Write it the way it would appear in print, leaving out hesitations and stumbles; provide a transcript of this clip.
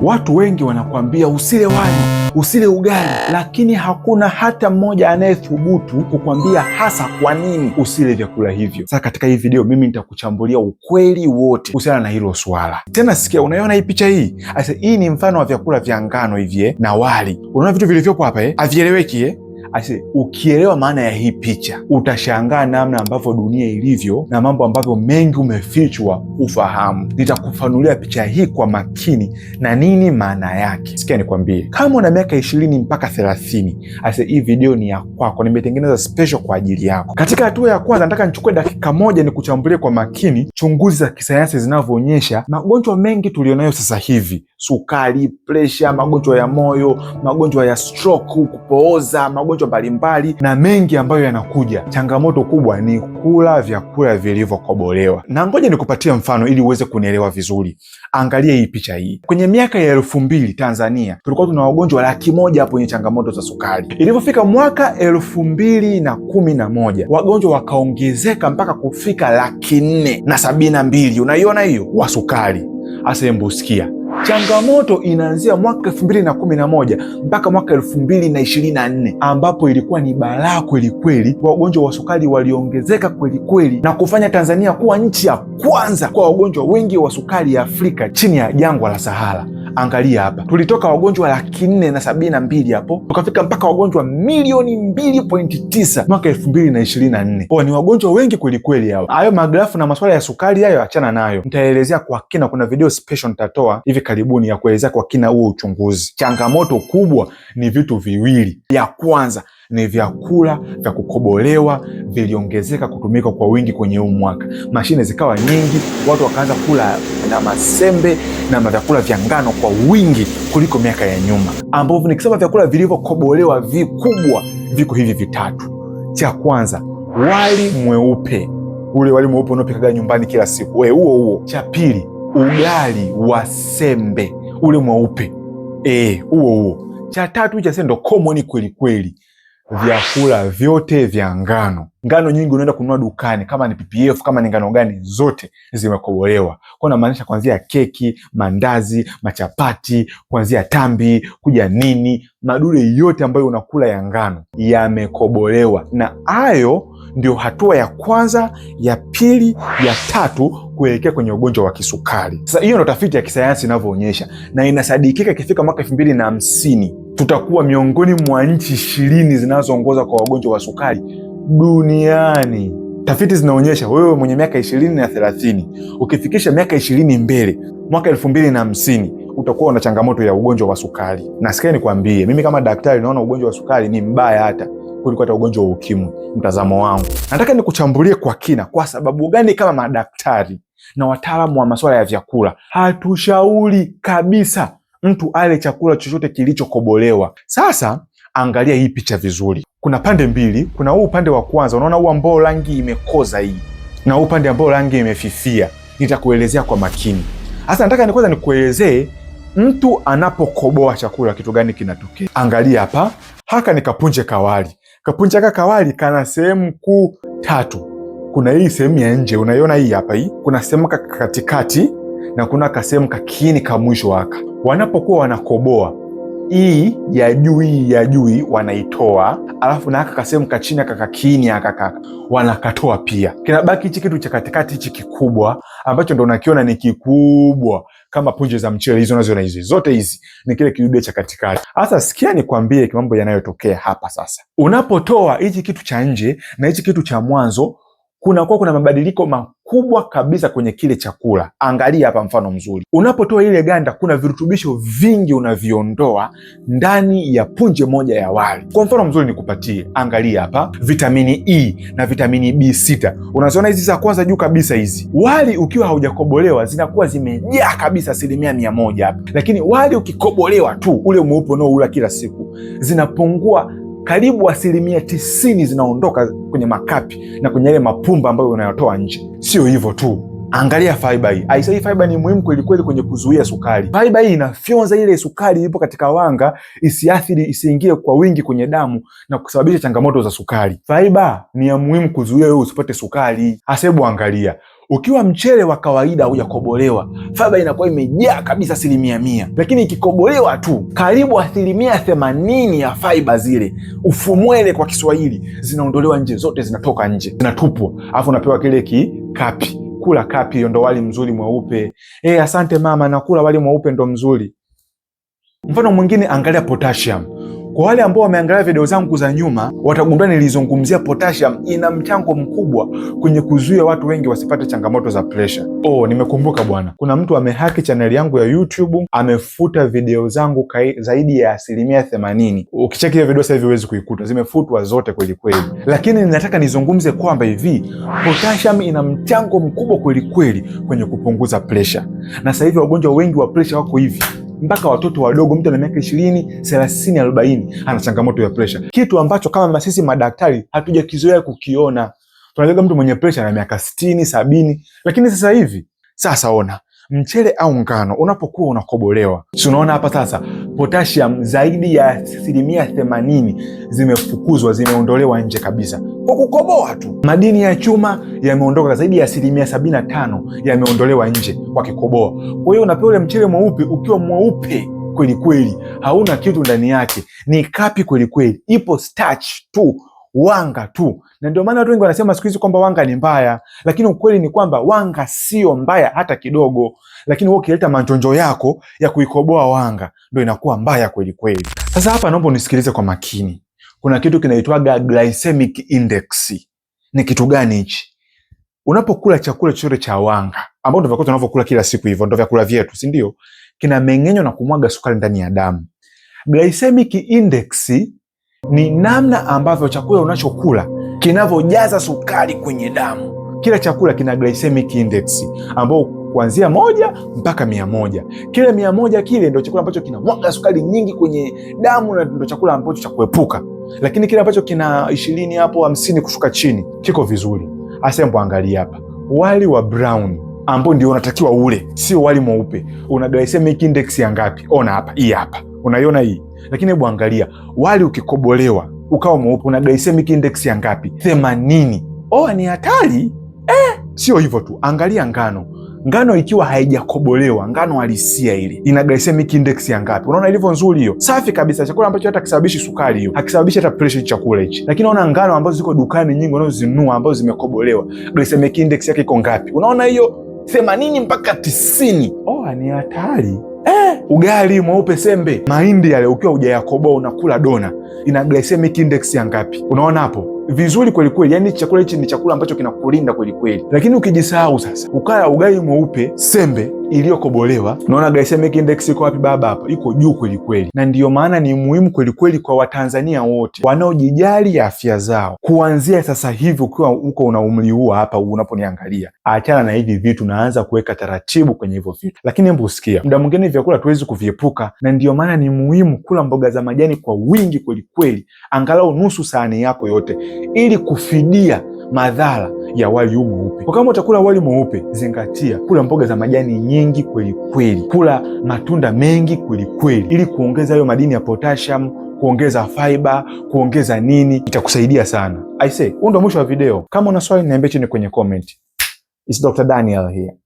Watu wengi wanakuambia usile wali, usile ugali, lakini hakuna hata mmoja anayethubutu kukwambia hasa kwa nini usile vyakula hivyo. Sasa katika hii video mimi nitakuchambulia ukweli wote kuhusiana na hilo swala. Tena sikia, unaiona hii picha hii? Hii ni mfano wa vyakula vya ngano hivi na wali. Unaona vitu vilivyopo hapa havieleweki ukielewa maana ya hii picha utashangaa namna ambavyo dunia ilivyo na mambo ambavyo mengi umefichwa ufahamu. Nitakufanulia picha hii kwa makini na nini maana yake. Sikia nikwambie, kama una miaka 20 mpaka 30, hii video ni ya kwako, nimetengeneza special kwa ajili yako. Katika hatua ya kwanza nataka nichukue dakika moja nikuchambulie kwa makini chunguzi za kisayansi zinavyoonyesha magonjwa mengi tulionayo sasa hivi: sukari, pressure, magonjwa ya moyo, magonjwa ya stroke, kupooza, magonjwa mbalimbali na mengi ambayo yanakuja. Changamoto kubwa ni kula vyakula vilivyokobolewa. Na ngoja nikupatie mfano ili uweze kunielewa vizuri. Angalia hii picha hii. Kwenye miaka ya 2000 Tanzania tulikuwa tuna wagonjwa 100,000 hapo wenye changamoto za sukari. Ilipofika mwaka 2011 wagonjwa wakaongezeka mpaka kufika 472,000. Unaiona hiyo wa sukari. Asa hebu sikia, changamoto inaanzia mwaka 2011 mpaka mwaka 2024 ambapo ilikuwa ni balaa kweli kweli. Wagonjwa wa sukari waliongezeka kweli kweli na kufanya Tanzania kuwa nchi ya kwanza kwa wagonjwa wengi wa sukari ya Afrika chini ya jangwa la Sahara. Angalia hapa, tulitoka wagonjwa 472,000 hapo tukafika mpaka wagonjwa 2.9 mwaka 2024. Ni wagonjwa wengi kweli kweli hao. Hayo magrafu na masuala ya sukari hayo achana nayo, nitaelezea kwa kina. Kuna video special nitatoa hivi karibuni ya kuelezea kwa kina huo uchunguzi. Changamoto kubwa ni vitu viwili. Ya kwanza ni vyakula vya kukobolewa viliongezeka kutumika kwa wingi kwenye huu mwaka. Mashine zikawa nyingi, watu wakaanza kula na masembe na vyakula vya ngano kwa wingi kuliko miaka ya nyuma, ambavyo nikisema vyakula vilivyokobolewa vikubwa viko hivi vitatu. Cha kwanza, wali mweupe, ule wali mweupe unaopikaga nyumbani kila siku, huo. Cha pili, ugali wa sembe, ule mweupe, huo. Cha tatu cha ndo common kweli kweli, vyakula vyote vya ngano. Ngano nyingi unaenda kununua dukani, kama ni PPF, kama ni ngano gani, zote zimekobolewa. Kwa namaanisha kuanzia keki, mandazi, machapati, kuanzia tambi, kuja nini, madude yote ambayo unakula ya ngano yamekobolewa. Na hayo ndio hatua ya kwanza, ya pili, ya tatu kuelekea kwenye ugonjwa wa kisukari. Sasa hiyo ndio tafiti ya kisayansi inavyoonyesha, na inasadikika ikifika mwaka 2050 tutakuwa miongoni mwa nchi 20 zinazoongoza kwa wagonjwa wa sukari duniani. Tafiti zinaonyesha wewe mwenye miaka 20 na 30 ukifikisha miaka 20 mbele, mwaka 2050 utakuwa una changamoto ya ugonjwa wa sukari. Na sikia nikwambie, mimi kama daktari naona ugonjwa wa sukari ni mbaya hata kuliko hata ugonjwa wa ukimwi, mtazamo wangu. Nataka nikuchambulie kwa kina kwa sababu gani kama madaktari na wataalamu wa masuala ya vyakula hatushauri kabisa mtu ale chakula chochote kilichokobolewa. Sasa angalia hii picha vizuri. Kuna pande mbili. Kuna huu upande wa kwanza, unaona huu ambao rangi imekoza hii, na huu upande ambao rangi imefifia. Nitakuelezea kwa makini. Sasa nataka kwanza nikuelezee mtu anapokoboa chakula kitu gani kinatokea. Angalia hapa, haka ni kapunje kawali. Kapunje kawali kana sehemu kuu 3. Kuna hii sehemu ya nje, unaiona hii hapa hii. Kuna sehemu katikati na kuna kasehemu kakiini ka mwisho haka. Wanapokuwa wanakoboa, hii ya juu wanaitoa, alafu na haka kasehemu kachini kakiini haka wanakatoa pia. Kinabaki hichi kitu cha katikati, hichi kikubwa ambacho ndo unakiona ni kikubwa kama punje za mchele. Hizo unaziona hizi zote, hizi ni kile kidude cha katikati. Sasa sikia nikwambie mambo yanayotokea hapa. Sasa unapotoa hichi kitu cha nje na hichi kitu cha mwanzo, kuna mabadiliko makubwa kabisa kwenye kile chakula. Angalia hapa mfano mzuri. Unapotoa ile ganda, kuna virutubisho vingi unaviondoa ndani ya punje moja ya wali. Kwa mfano mzuri nikupatie, angalia hapa, vitamini E na vitamini B6. Unaziona hizi za kwanza juu kabisa hizi. Wali ukiwa haujakobolewa zinakuwa zimejaa kabisa 100% hapa. Lakini wali ukikobolewa tu, ule mweupe unaoula kila siku, zinapungua karibu 90% zinaondoka kwenye makapi na kwenye yale mapumba ambayo unayotoa nje. Sio hivyo tu, angalia fiber hii. Hii fiber ni muhimu kweli kweli kwenye kuzuia sukari. Fiber hii inafyonza ile sukari ilipo katika wanga isiathiri, isiingie kwa wingi kwenye damu na kusababisha changamoto za sukari. Fiber ni ya muhimu kuzuia wewe usipate sukari. Hebu angalia, Ukiwa mchele wa kawaida hujakobolewa, fiber inakuwa imejaa kabisa 100%, lakini ikikobolewa tu karibu 80% ya fiber zile, ufumwele kwa Kiswahili, zinaondolewa nje, zote zinatoka nje, zinatupwa, alafu unapewa kile kikapi. Kula kapi, hiyo ndo wali mzuri mweupe. Asante mama, nakula wali mweupe ndo mzuri. Mfano mwingine, angalia potassium. Kwa wale ambao wameangalia video zangu za nyuma, watagundua nilizungumzia potassium ina mchango mkubwa kwenye kuzuia watu wengi wasipate changamoto za pressure. Nimekumbuka bwana. Kuna mtu amehaki channel yangu ya YouTube, amefuta video zangu zaidi ya 80%. Ukicheki hiyo video sasa hivi huwezi kuikuta, zimefutwa zote kweli kweli. Lakini ninataka nizungumze kwamba hivi, potassium ina mchango mkubwa kweli kweli kwenye kupunguza pressure. Na sasa hivi wagonjwa wengi wa pressure wako hivi, mpaka watoto wadogo, mtu ana miaka 20, 30, 40 ana changamoto ya pressure, kitu ambacho kama sisi madaktari hatujakizoea kukiona. Tunajua mtu mwenye pressure ana miaka 60, 70, lakini sasa ona, mchele au ngano unapokuwa unakobolewa, si unaona hapa sasa potassium zaidi ya 80% zimefukuzwa, zimeondolewa nje kabisa kwa kukoboa tu. Madini ya chuma yameondoka, zaidi ya 75% yameondolewa nje kwa kikoboa. Kwa hiyo unapewa ule mchele mweupe ukiwa mweupe kweli kweli, hauna kitu ndani yake, ni kapi kweli kweli, ipo starch tu, wanga tu. Na ndio maana watu wengi wanasema siku hizi kwamba wanga ni mbaya, lakini ukweli ni kwamba wanga sio mbaya hata kidogo, lakini wewe ukileta manjonjo yako ya kuikoboa wanga ndio inakuwa mbaya kweli kweli. Sasa hapa naomba unisikilize kwa makini. Kuna kitu kinaitwaga glycemic index. Ni kitu gani hichi? Unapokula chakula chochote cha wanga, ambao ndio vyakula tunavyokula kila siku hivyo, ndio vyakula vyetu, si ndio? Kinameng'enywa na kumwaga sukari ndani ya damu. Glycemic index ni namna ambavyo chakula unachokula kinavyojaza sukari kwenye damu. Kila chakula kina glycemic index ambao kuanzia 1 mpaka 100. Kile 100 kile ndio chakula ambacho kinamwaga sukari nyingi kwenye damu, na ndio chakula ambacho cha kuepuka. Lakini kile ambacho kina 20 hapo 50 kushuka chini kiko vizuri. Asembo, angalia hapa, wali wa brown ambao ndio unatakiwa ule, sio wali mweupe, una glycemic index ya ngapi? Ona hapa, hii hapa, unaiona hii. Lakini hebu angalia wali ukikobolewa ukawa mweupe, una glycemic index ya ngapi? 80. Ni hatari. Sio hivyo tu, angalia ngano. Ngano ikiwa haijakobolewa, ngano halisia ile, ina glycemic index ya ngapi? Unaona ilivyo nzuri hiyo, safi kabisa, chakula ambacho hata kisababishi sukari hiyo, hakisababishi hata pressure chakula hichi. Lakini unaona ngano ambazo ziko dukani nyingi unazozinunua ambazo zimekobolewa, glycemic index yake iko ngapi? Unaona hiyo 80 mpaka 90. Ni hatari. Ugali mweupe sembe, mahindi yale ukiwa hujayakoboa unakula dona, ina glycemic index ya ngapi? Unaona hapo vizuri kweli kweli. Yani chakula hichi ni chakula ambacho kinakulinda kweli kweli. Lakini ukijisahau sasa, ukala ugali mweupe sembe iliyokobolewa, unaona glycemic index iko wapi baba? Hapa iko juu kweli kweli. Na ndiyo maana ni muhimu kweli kweli kwa Watanzania wote wanaojijali afya zao, kuanzia sasa hivi ukiwa uko una umri huo hapa unaponiangalia, achana na hivi vitu, naanza kuweka taratibu kwenye hivyo vitu. Lakini hebu sikia, muda mwingine vyakula tuwezi kuviepuka, na ndiyo maana ni muhimu kula mboga za majani kwa wingi kweli kweli, angalau nusu sahani yako yote, ili kufidia madhara ya wali huu mweupe. Kwa kama utakula wali mweupe, zingatia kula mboga za majani nyingi kweli kweli, kula matunda mengi kweli kweli, ili kuongeza hayo madini ya potassium, kuongeza fiber, kuongeza nini, itakusaidia sana. I say, huu ndo mwisho wa video. Kama una swali niambie chini kwenye comment. It's Dr. Daniel here.